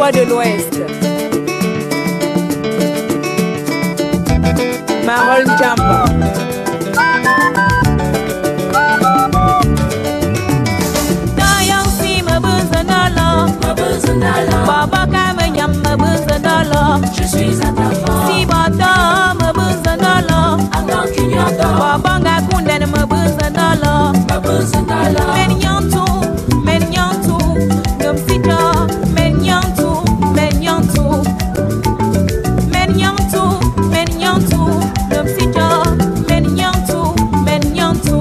voix de l'Ouest. Marol Jamba. Baba Kamanyam Mabuzanala, je suis à ta mort. Si Bata Mabuzanala, Anna Kinyata, Babanga Kundan Mabuzanala, Mabuzanala, Menyantu, Menyantu, Numsita, Menyantu, Menyantu, Menyantu, Menyantu, Numsita, Menyantu, Menyantu.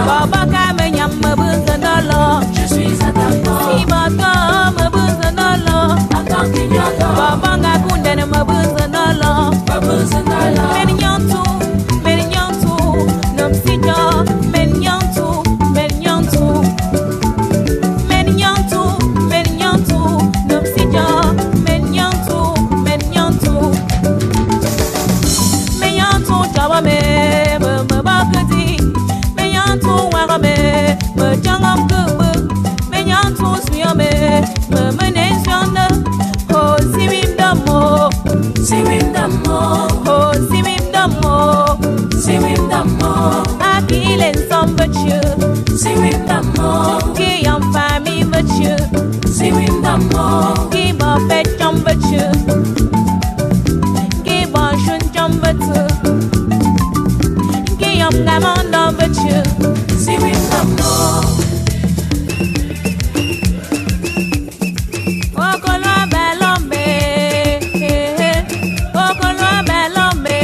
Baba Kamanyam Mabuzanala, je suis à ta mort. Si Bata Mabuzanala, Anna Kinyata, Babanga Kundan Mabuzanala, Mabuzanala, Menyantu, Menyantu, Numsita, Menyantu, Menyantu, Menyantu, Menyantu, Numsita, Menyantu, Menyantu, Menyantu, Jawame, Mabakati. Me jangam kubu, me nyantu swiyame, me menensyanda, ho simim damo, simim damo, ho simim damo, simim damo. Akilen some but you, simim damo. Ki am fami but you, simim damo. Ki ba pet jam but you, ki ba shun jam but you, ki am gamanda but you. Si oui, maman. Okolo belombe, okolo belombe.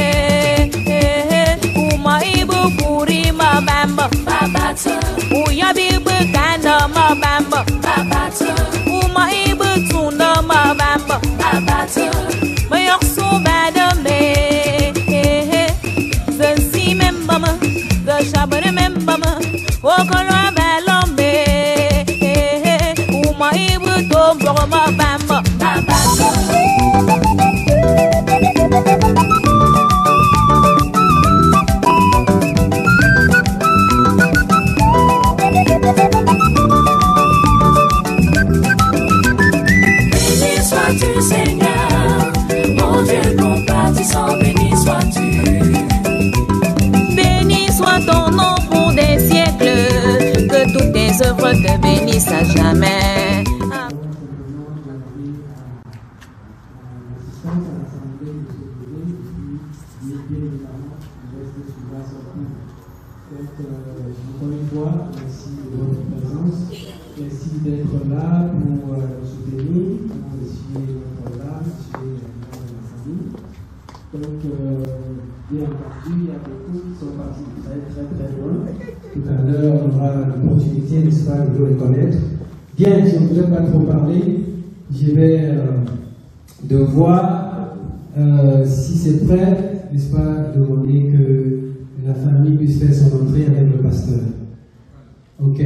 Uma ibu puri mabamba, babata. Uya bibu kanda mabamba, babata. Uma ibu tuna mabamba, babata. Mayok su badambe, zensi membama, zashabare membama. Okolo belombe, uma ibu tombo mabamba, babata. Béni sois-tu, Seigneur, mon Dieu compatissant, béni sois-tu. Béni soit ton nom pour des siècles, que toutes tes œuvres te bénissent à jamais. Encore une fois, merci de votre présence, merci d'être là pour nous soutenir, pour essuyer notre larme, essuyer la famille. Donc, bien entendu, il y a beaucoup qui sont partis très loin. Tout à l'heure, on aura l'opportunité, n'est-ce pas, de les connaître. Bien, je ne voudrais pas trop parler, je vais devoir, si c'est prêt, n'est-ce pas, demander que la famille puisse faire son entrée avec le pasteur. Ok.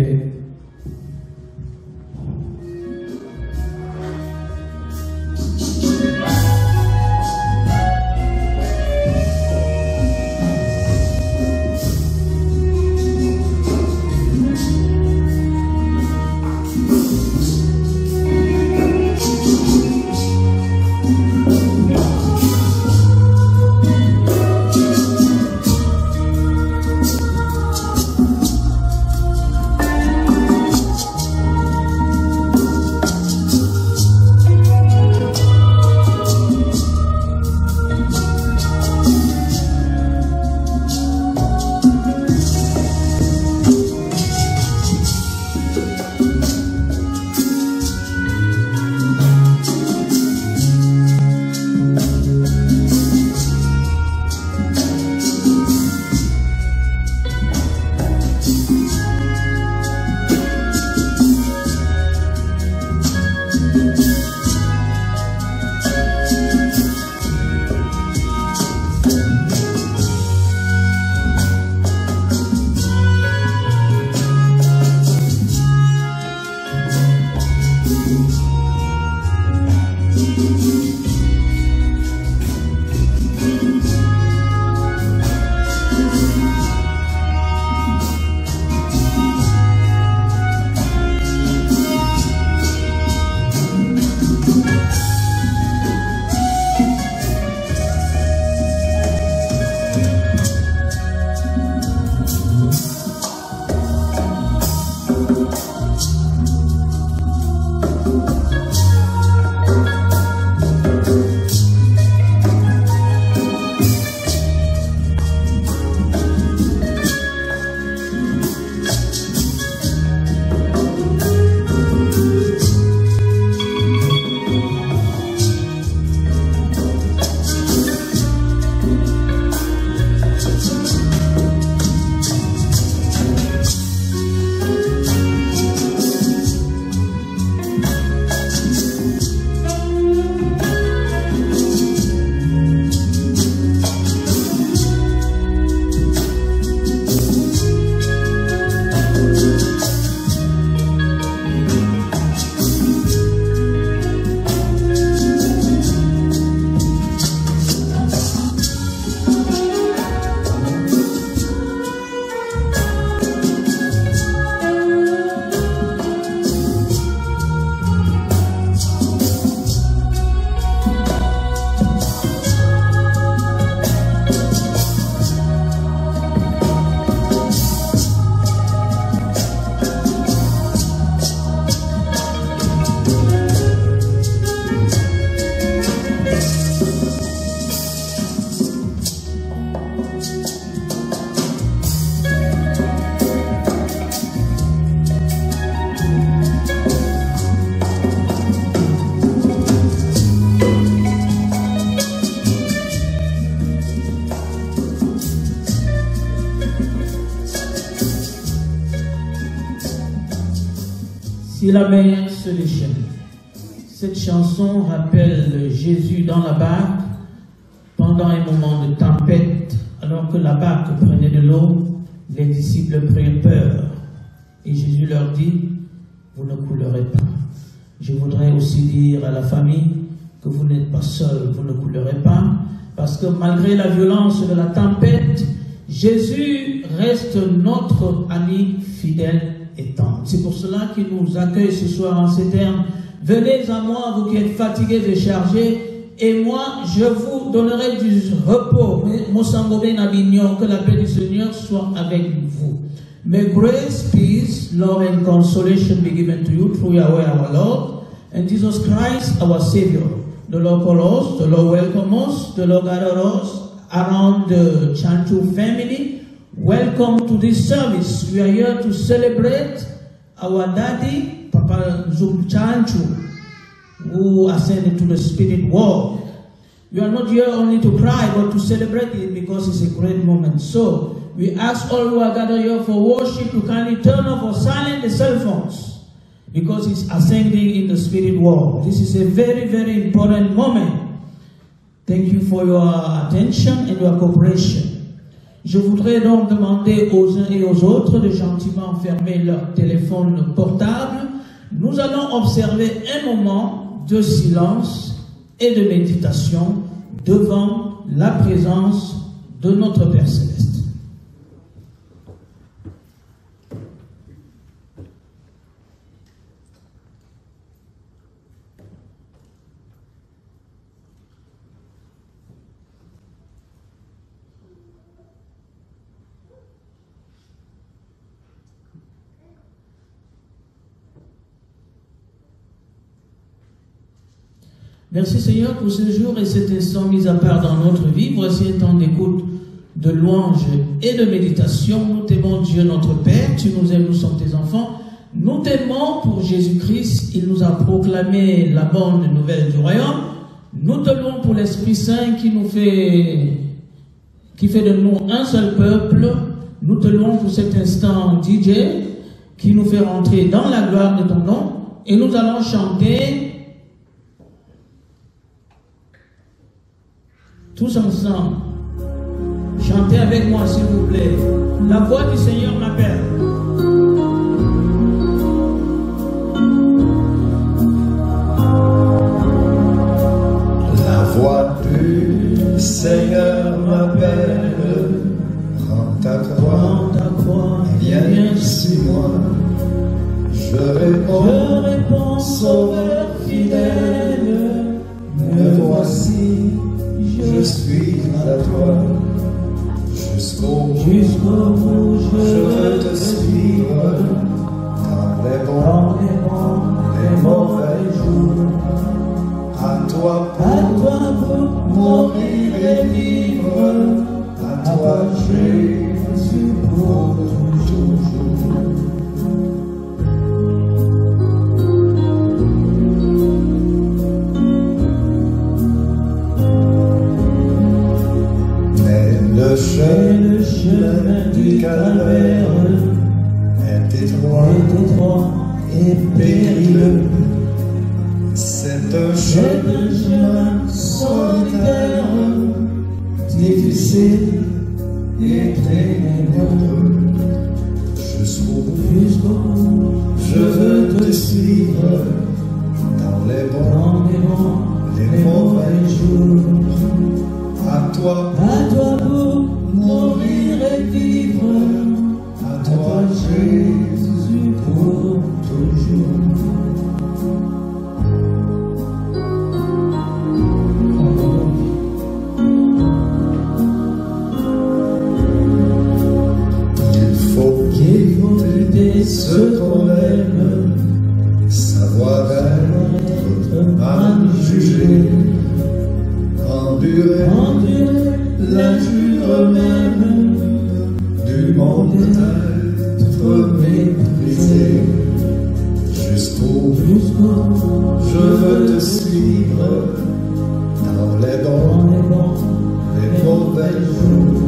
C'est la meilleure solution. Cette chanson rappelle Jésus dans la barque pendant un moment de tempête, alors que la barque prenait de l'eau, les disciples prirent peur. Et Jésus leur dit, vous ne coulerez pas. Je voudrais aussi dire à la famille que vous n'êtes pas seuls, vous ne coulerez pas, parce que malgré la violence de la tempête, Jésus reste notre ami fidèle et tendre. C'est pour cela qu'il nous accueille ce soir en ces termes. Venez à moi, vous qui êtes fatigués et chargés, et moi, je vous donnerai du repos. Que la paix du Seigneur soit avec vous. May grace, peace, love and consolation be given to you through Yahweh our Lord and Jesus Christ our Savior. The Lord call us, the Lord welcome us, the Lord gather us around the Chanchu family. Welcome to this service. We are here to celebrate our daddy, Papa Zum Chanchu, who ascended to the spirit world. We are not here only to cry, but to celebrate it because it's a great moment. So, we ask all who are gathered here for worship to kindly turn off or silence the cell phones because it's ascending in the spirit world. This is a very, very important moment. Thank you for your attention and your cooperation. Je voudrais donc demander aux uns et aux autres de gentiment fermer leur téléphone portable. Nous allons observer un moment de silence et de méditation devant la présence de notre Père Céleste. Merci Seigneur pour ce jour et cet instant mis à part dans notre vie. Voici un temps d'écoute, de louange et de méditation. Nous t'aimons Dieu notre Père, tu nous aimes, nous sommes tes enfants. Nous t'aimons pour Jésus-Christ, il nous a proclamé la bonne nouvelle du royaume. Nous te louons pour l'Esprit Saint qui fait de nous un seul peuple. Nous te louons pour cet instant DJ qui nous fait rentrer dans la gloire de ton nom. Et nous allons chanter tous ensemble. Chantez avec moi s'il vous plaît. La voix du Seigneur m'appelle. La voix du Seigneur m'appelle. Prends ta croix, viens sur moi. Je réponds, Sauveur fidèle, me voici. Je suis à toi, jusqu'au bout, je veux te suivre, dans les bons, les mauvais jours. À toi pour mourir et vivre, à toi Jésus pour toujours. Le chemin du calvaire est étroit et périlleux. C'est un chemin solitaire, difficile et ténébreux. Jusqu'au bout, je veux te suivre dans les bons, les mauvais jours. À toi pour mourir et vivre, à toi Jésus pour toujours. Il faut quitter ce qu'on aime, savoir être mal jugé. Endurer l'injure même du monde être méprisé. Jusqu'au bout, je veux te suivre dans les bons, les mauvais jours.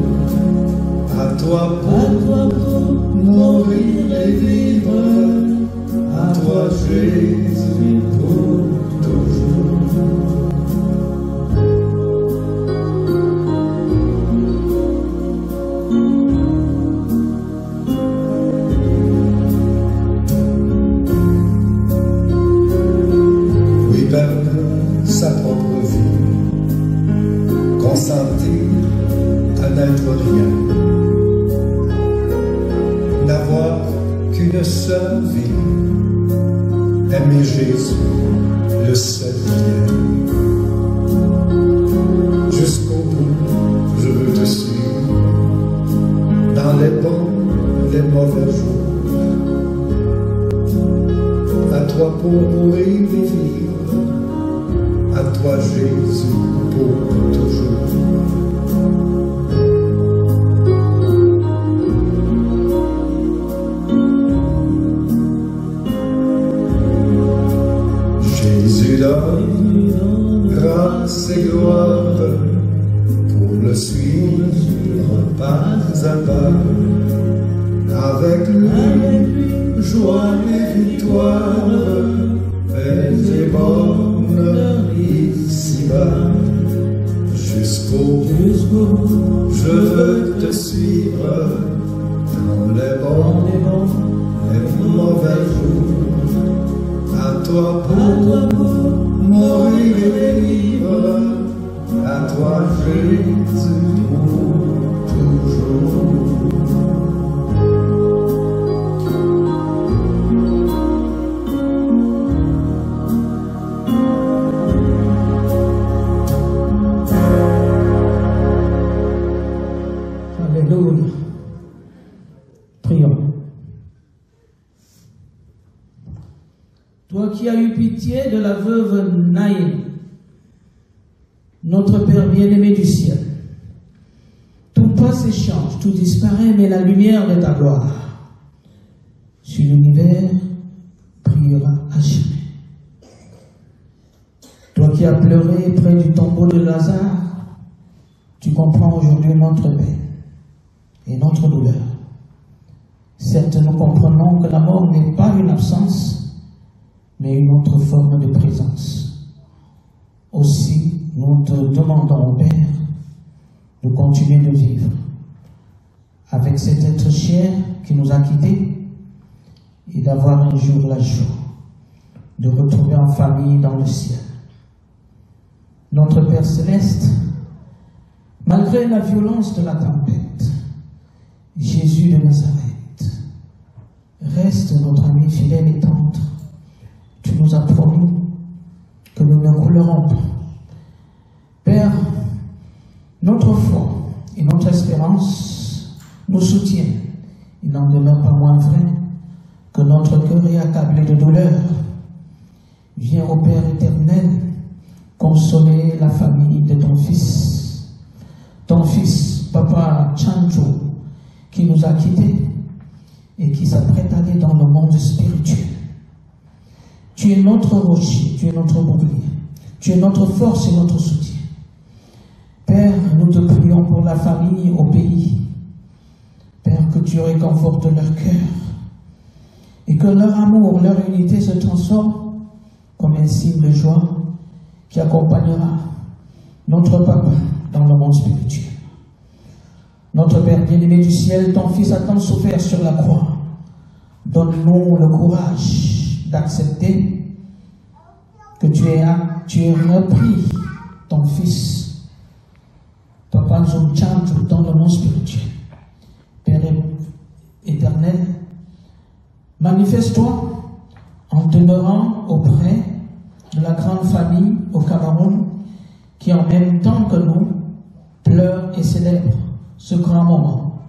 À toi pour mourir et vivre, À toi Jésus pour toujours. Oui, perdre sa propre vie, consentir à n'être rien, n'avoir qu'une seule vie, aimer Jésus, le seul bien. Jusqu'au bout, je veux te suivre, dans les bons, les mauvais jours. À toi pour mourir et vivre, à toi Jésus pour toujours. Jésus donne grâce et gloire pour le suivre pas à pas. Avec lui, joie et victoire, paix et bonheur ici-bas. Jusqu'au bout, je veux te suivre dans les bons, les mauvais jours. À toi pour mourir et vivre, à toi Jésus pour toujours. Alléluia. Prions. Toi qui as eu pitié de la veuve Naïm, notre Père bien-aimé du ciel, tout passe et change, tout disparaît, mais la lumière de ta gloire sur l'univers brillera à jamais. Toi qui as pleuré près du tombeau de Lazare, tu comprends aujourd'hui notre peine et notre douleur. Certes, nous comprenons que la mort n'est pas une absence, mais une autre forme de présence. Aussi, nous te demandons, au Père, de continuer de vivre avec cet être cher qui nous a quittés et d'avoir un jour la joie de retrouver en famille dans le ciel. Notre Père Céleste, malgré la violence de la tempête, Jésus de Nazareth reste notre ami fidèle et tendre. Tu nous as promis que nous ne coulerons pas. Père, notre foi et notre espérance nous soutiennent. Il n'en demeure pas moins vrai que notre cœur est accablé de douleur. Viens au Père éternel consoler la famille de ton fils, Papa Chancho, qui nous a quittés et qui s'apprête à aller dans le monde spirituel. Tu es notre rocher, tu es notre bouclier, tu es notre force et notre soutien. Père, nous te prions pour la famille au pays. Père, que tu réconfortes leur cœur et que leur amour, leur unité se transforme comme un signe de joie qui accompagnera notre Papa dans le monde spirituel. Notre Père bien-aimé du ciel, ton Fils a tant souffert sur la croix. Donne-nous le courage d'accepter que tu aies repris ton Fils, Papa Zumchandou, dans le monde spirituel. Père éternel, manifeste-toi en demeurant auprès de la grande famille au Cameroun qui, en même temps que nous, pleure et célèbre ce grand moment.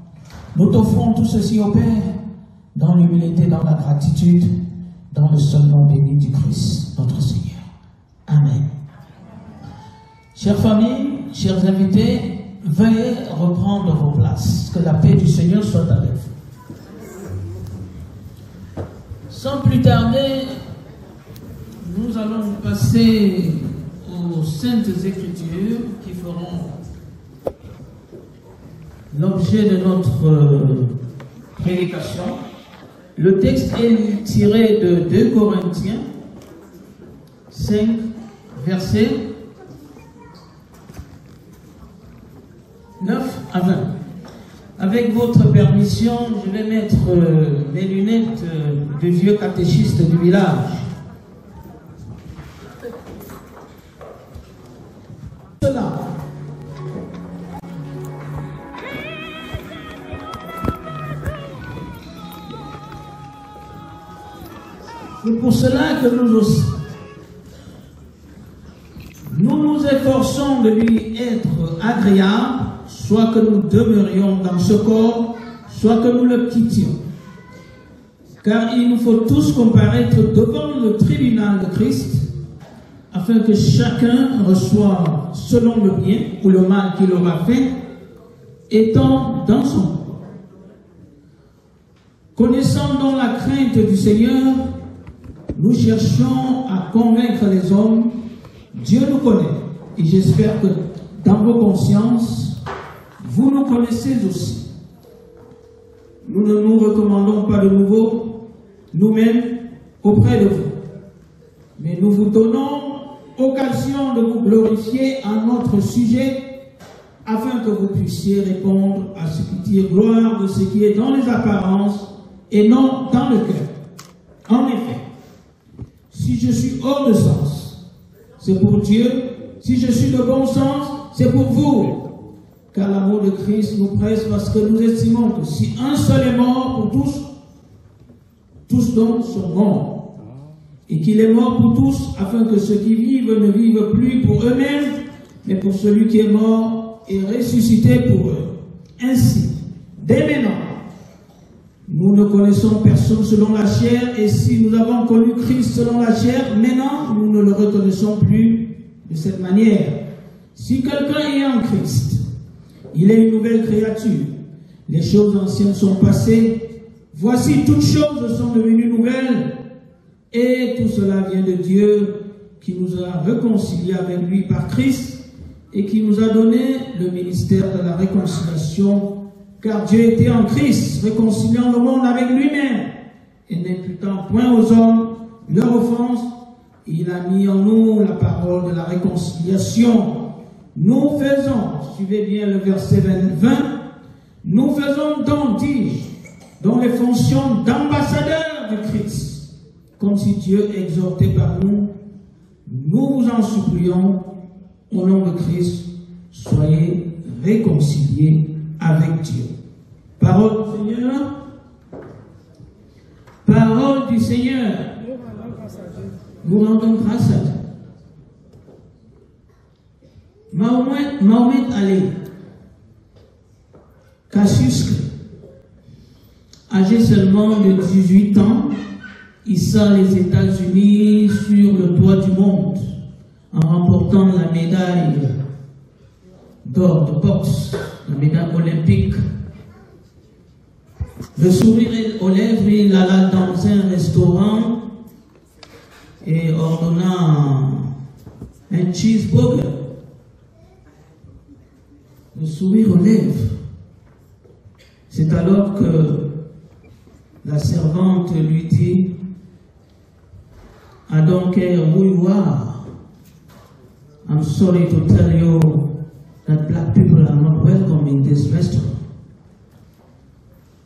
Nous t'offrons tout ceci au Père, dans l'humilité, dans la gratitude, dans le seul nom béni du Christ, notre Seigneur. Amen. Chères familles, chers invités, veuillez reprendre vos places. Que la paix du Seigneur soit avec vous. Sans plus tarder, nous allons passer aux Saintes Écritures qui feront l'objet de notre prédication. Le texte est tiré de 2 Corinthiens 5, versets 9 à 20. Avec votre permission, je vais mettre mes lunettes de vieux catéchiste du village. Cela. C'est pour cela que nous aussi, nous nous efforçons de lui être agréables, soit que nous demeurions dans ce corps, soit que nous le quittions. Car il nous faut tous comparaître devant le tribunal de Christ, afin que chacun reçoive selon le bien ou le mal qu'il aura fait, étant dans son corps. Connaissant donc la crainte du Seigneur, nous cherchons à convaincre les hommes. Dieu nous connaît, et j'espère que dans vos consciences, vous nous connaissez aussi. Nous ne nous recommandons pas de nouveau, nous-mêmes, auprès de vous. Mais nous vous donnons occasion de vous glorifier à notre sujet, afin que vous puissiez répondre à ce qui tire gloire de ce qui est dans les apparences et non dans le cœur. En effet, si je suis hors de sens, c'est pour Dieu. Si je suis de bon sens, c'est pour vous. Car l'amour de Christ nous presse, parce que nous estimons que si un seul est mort pour tous, tous donc sont morts. Et qu'il est mort pour tous, afin que ceux qui vivent ne vivent plus pour eux-mêmes, mais pour celui qui est mort et ressuscité pour eux. Ainsi, dès maintenant, nous ne connaissons personne selon la chair, et si nous avons connu Christ selon la chair, maintenant nous ne le reconnaissons plus de cette manière. Si quelqu'un est en Christ, il est une nouvelle créature. Les choses anciennes sont passées. Voici, toutes choses sont devenues nouvelles. Et tout cela vient de Dieu, qui nous a réconciliés avec lui par Christ et qui nous a donné le ministère de la réconciliation. Car Dieu était en Christ, réconciliant le monde avec lui-même et n'imputant point aux hommes leur offense. Il a mis en nous la parole de la réconciliation. Nous faisons, suivez bien le verset 20, nous faisons donc, dis-je, dans les fonctions d'ambassadeurs du Christ, comme si Dieu exhortait par nous. Nous vous en supplions, au nom de Christ, soyez réconciliés avec Dieu. Parole du Seigneur. Parole du Seigneur. Nous rendons grâce à Dieu. Mahomet Ali, Cassius, âgé seulement de 18 ans, hissa les États-Unis sur le toit du monde en remportant la médaille d'or de boxe, la médaille olympique. Le sourire aux lèvres, il alla dans un restaurant et ordonna un cheeseburger. Le sourire aux lèvres. C'est alors que la servante lui dit, I don't care who you are. I'm sorry to tell you that black people are not welcome in this restaurant.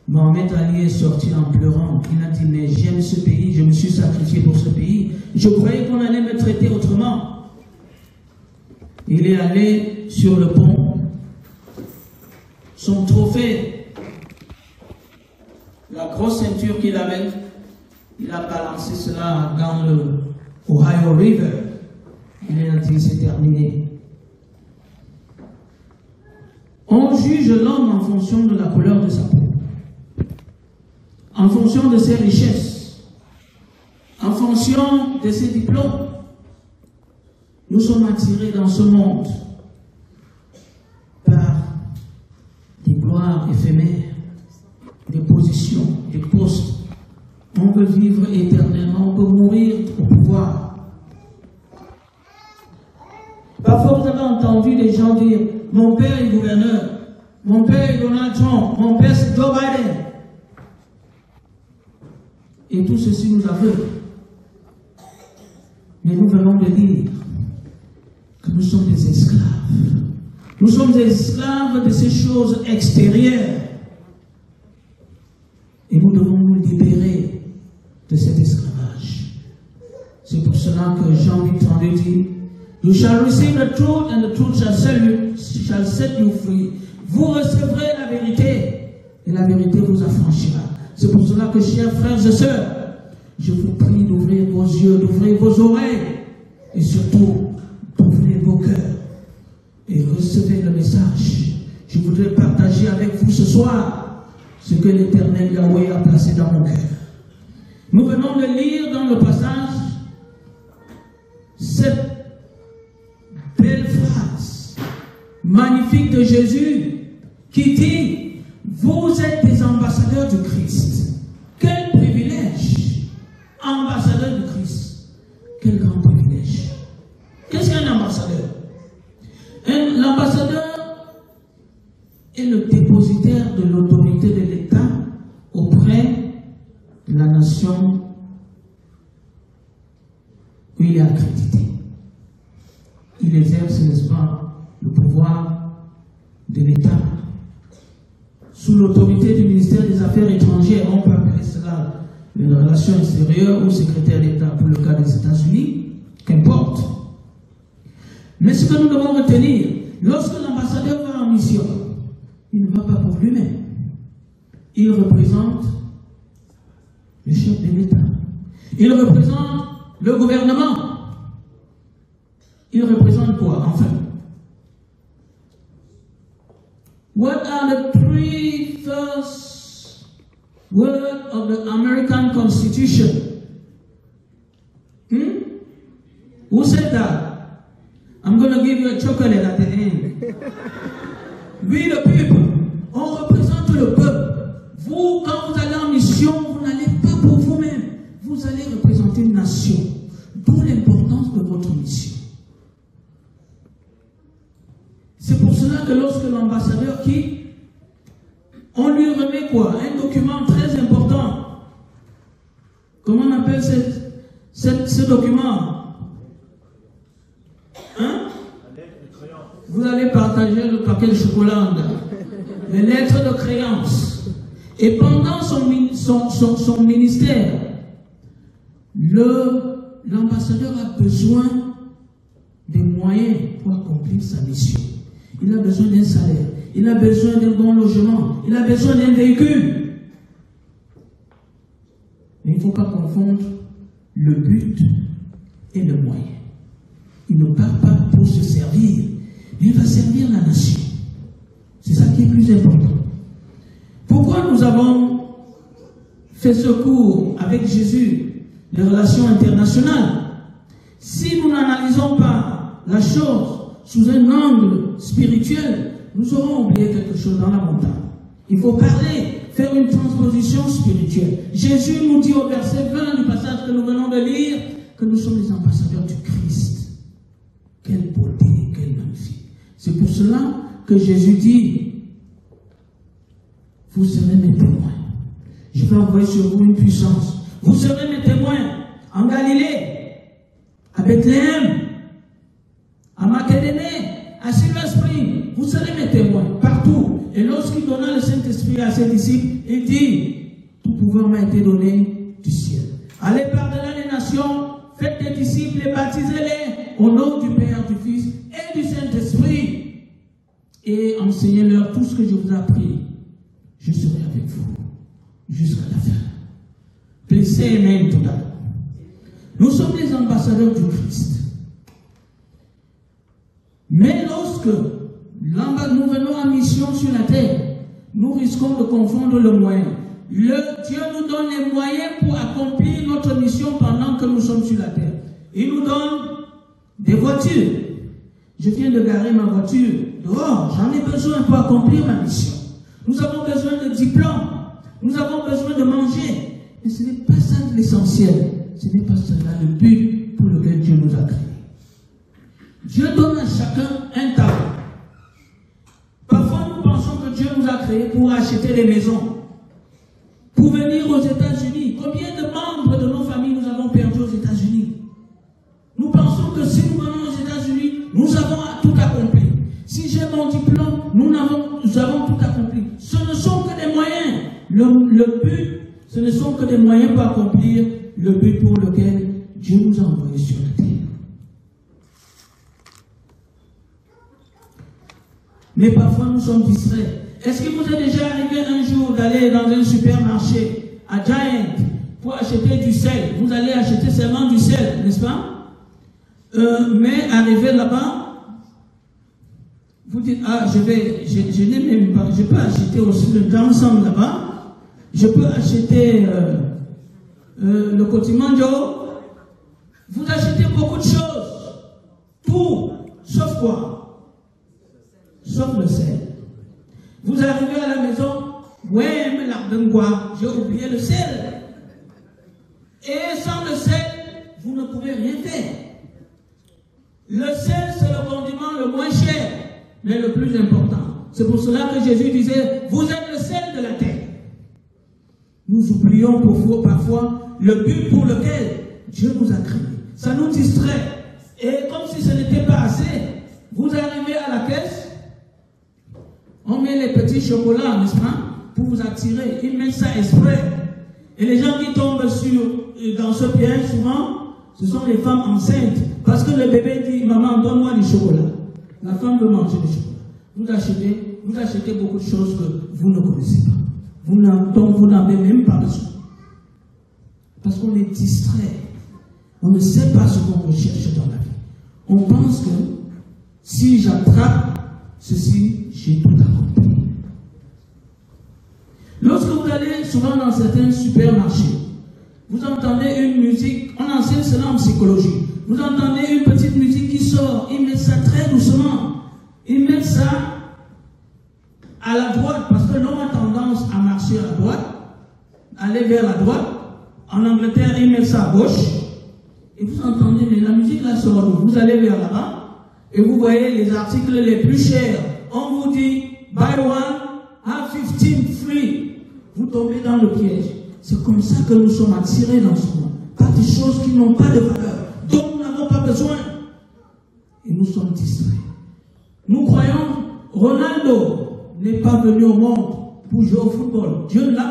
Mohamed Ali est sorti en pleurant. Il a dit, mais j'aime ce pays, je me suis sacrifié pour ce pays. Je croyais qu'on allait me traiter autrement. Il est allé sur le pont. Son trophée, la grosse ceinture qu'il avait, il a balancé cela dans le Ohio River. Il a dit, c'est terminé. On juge l'homme en fonction de la couleur de sa peau, en fonction de ses richesses, en fonction de ses diplômes. Nous sommes attirés dans ce monde par des gloires éphémères, des positions, des postes. On peut vivre éternellement, on peut mourir au pouvoir. Parfois, vous avez entendu des gens dire, mon père est gouverneur, mon père est Donald Trump, mon père c'est Joe Biden. Et tout ceci nous aveugle. Mais nous venons de dire que nous sommes des esclaves. Nous sommes des esclaves de ces choses extérieures. Et nous devons nous libérer de cet esclavage. C'est pour cela que Jean 8:32 dit, You shall receive the truth and the truth shall set you free. Vous recevrez la vérité et la vérité vous affranchira. C'est pour cela que, chers frères et sœurs, je vous prie d'ouvrir vos yeux, d'ouvrir vos oreilles et surtout d'ouvrir vos cœurs et recevez le message. Je voudrais partager avec vous ce soir ce que l'Éternel Yahweh a placé dans mon cœur. Nous venons de lire dans le passage cette belle phrase magnifique de Jésus qui dit, vous êtes des ambassadeurs du Christ. Quel privilège! Ambassadeur du Christ. Quel grand privilège. Qu'est-ce qu'un ambassadeur? L'ambassadeur est le dépositaire de l'autorité de l'État auprès de la nation où il est accrédité. Il exerce, n'est-ce pas, le pouvoir de l'État. Sous l'autorité du ministère des Affaires étrangères, on peut appeler cela une relation extérieure ou secrétaire d'État pour le cas des États-Unis, qu'importe. Mais ce que nous devons retenir, lorsque l'ambassadeur va en mission, il ne va pas pour lui-même. Il représente le chef de l'État. Il représente le gouvernement. Il représente quoi, enfin? What are the three first words of the American Constitution? Who said that? I'm going to give you a chocolate at the end. We the people, on représente le peuple. Vous, quand vous allez en mission, vous n'allez pas pour vous-même. Vous allez représenter une nation. D'où l'importance de votre mission. C'est pour cela que lorsque l'ambassadeur quitte, on lui remet quoi? Un document très important. Comment on appelle ce document? Hein? Vous allez partager le paquet de chocolat, les lettres de créance. Et pendant son ministère, l'ambassadeur a besoin des moyens pour accomplir sa mission. Il a besoin d'un salaire, il a besoin d'un bon logement, il a besoin d'un véhicule. Mais il ne faut pas confondre le but et le moyen. Il ne part pas pour se servir, mais il va servir la nation. C'est ça qui est plus important. Pourquoi nous avons fait ce cours avec Jésus, les relations internationales? Si nous n'analysons pas la chose sous un angle spirituel, nous aurons oublié quelque chose dans la montagne. Il faut parler, faire une transposition spirituelle. Jésus nous dit au verset 20 du passage que nous venons de lire que nous sommes les ambassadeurs du Christ. Quelle beauté, quelle magnifique. C'est pour cela que Jésus dit, vous serez mes témoins. Je vais envoyer sur vous une puissance. Vous serez mes témoins en Galilée, à Bethléem, à Macédoine, à Silver Spring. Vous serez mes témoins partout. Et lorsqu'il donna le Saint-Esprit à ses disciples, il dit, tout pouvoir m'a été donné du ciel. Allez par-delà les nations, faites des disciples et baptisez-les au nom du Père, du Fils et du Saint-Esprit. Et enseignez-leur tout ce que je vous ai appris. Je serai avec vous jusqu'à la fin. Please say amen to that. Nous sommes les ambassadeurs du Christ. Mais lorsque nous venons en mission sur la terre, nous risquons de confondre le moyen. Dieu nous donne les moyens pour accomplir notre mission pendant que nous sommes sur la terre. Il nous donne des voitures. Je viens de garer ma voiture dehors. J'en ai besoin pour accomplir ma mission. Nous avons besoin de diplômes. Nous avons besoin de manger. Mais ce n'est pas ça l'essentiel. Ce n'est pas cela le but pour lequel Dieu nous a créés. Dieu donne à chacun un talent. Parfois, nous pensons que Dieu nous a créés pour acheter des maisons, pour venir aux États-Unis. Combien de membres accompli. Si j'ai mon diplôme, nous avons tout accompli. Ce ne sont que des moyens. Le but, ce ne sont que des moyens pour accomplir le but pour lequel Dieu nous a envoyés sur la terre. Mais parfois nous sommes distraits. Est-ce qu'il vous est déjà arrivé un jour d'aller dans un supermarché à Giant pour acheter du sel? Vous allez acheter seulement du sel, n'est-ce pas? Mais arrivé là-bas, vous dites, ah, je n'ai même pas, je peux acheter aussi le Johnson là-bas, je peux acheter le Cotimanjo. Vous achetez beaucoup de choses, tout, sauf quoi? Sauf le sel. Vous arrivez à la maison, ouais, mais là, quoi? J'ai oublié le sel. Et sans le sel, vous ne pouvez rien faire. Le sel, c'est le condiment le moins cher, mais le plus important. C'est pour cela que Jésus disait, vous êtes le sel de la terre. Nous oublions parfois le but pour lequel Dieu nous a créés. Ça nous distrait. Et comme si ce n'était pas assez, vous arrivez à la caisse, on met les petits chocolats, n'est-ce pas, pour vous attirer. Ils mettent ça exprès. Et les gens qui tombent dans ce piège, souvent, ce sont les femmes enceintes. Parce que le bébé dit, maman, donne-moi du chocolat. La femme veut manger du chocolat. Vous achetez beaucoup de choses que vous ne connaissez pas. Dont vous n'avez même pas besoin. Parce qu'on est distrait. On ne sait pas ce qu'on recherche dans la vie. On pense que si j'attrape ceci, j'ai tout accompli. Lorsque vous allez souvent dans certains supermarchés, vous entendez une musique, on enseigne cela en psychologie. Vous entendez une petite musique qui sort, ils mettent ça très doucement. Ils mettent ça à la droite, parce que l'homme a tendance à marcher à la droite, aller vers la droite. En Angleterre, ils mettent ça à gauche. Et vous entendez, mais la musique là sort d'où? Vous allez vers là-bas, et vous voyez les articles les plus chers. On vous dit, buy one, have 15 free. Vous tombez dans le piège. C'est comme ça que nous sommes attirés dans ce monde. Par des choses qui n'ont pas de valeur, dont nous n'avons pas besoin. Et nous sommes distraits. Nous croyons, Ronaldo n'est pas venu au monde pour jouer au football. Dieu l'a